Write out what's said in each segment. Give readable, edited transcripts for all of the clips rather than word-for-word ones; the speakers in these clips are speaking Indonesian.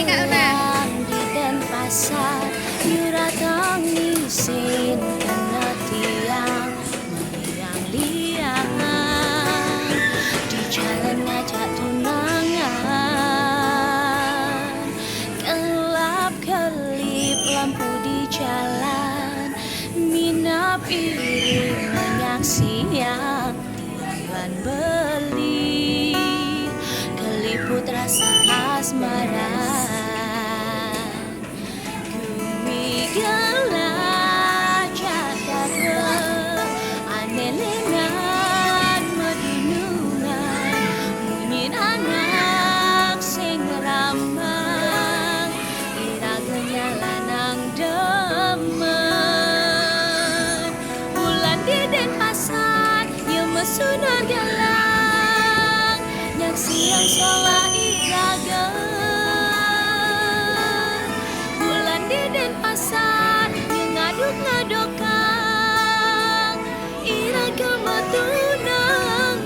Jalan di Denpasar, Yura tangisin kena tiang meriang-liang. Di jalan ngajak tunangan, kelap-kelip lampu di jalan, minap iring menyaksiang tiang beli, keliput rasa asmara. Sunar galang nyaksiang sola iraga, bulan di Denpasar yang ngaduk-ngadokang iraga matunangan.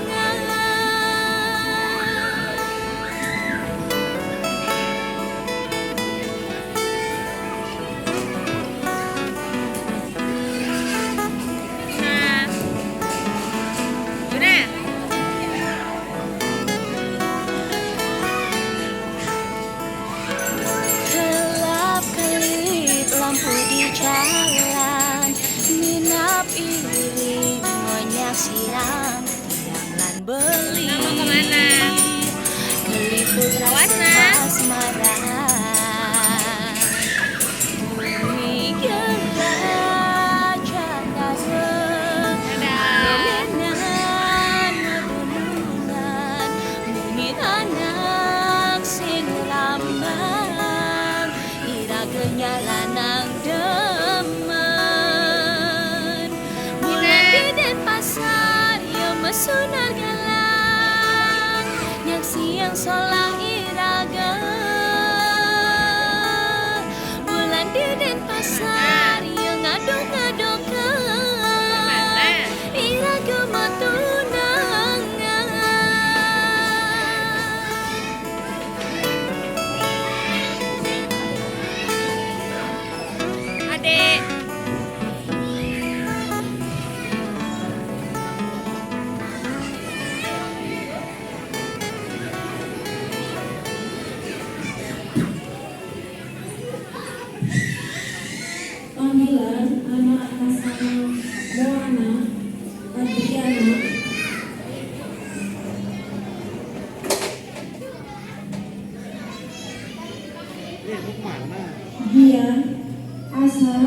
Lampu di jalan, minap iring menyaksiang tiang lan beli. Mau kemana? Keliput rasa asmara. Bumi gerak Jakarta, kemenan medunungan, bumi anak sing lambang iragenya lanang demen. Bulan di Denpasar yang mesunar galang nyaksiang solang iraga, bulan di Denpasar yang ngaduk-ngadokang iraga matunangan. Adek. Panggilan anak pasangan Moana Adriana Dian Asa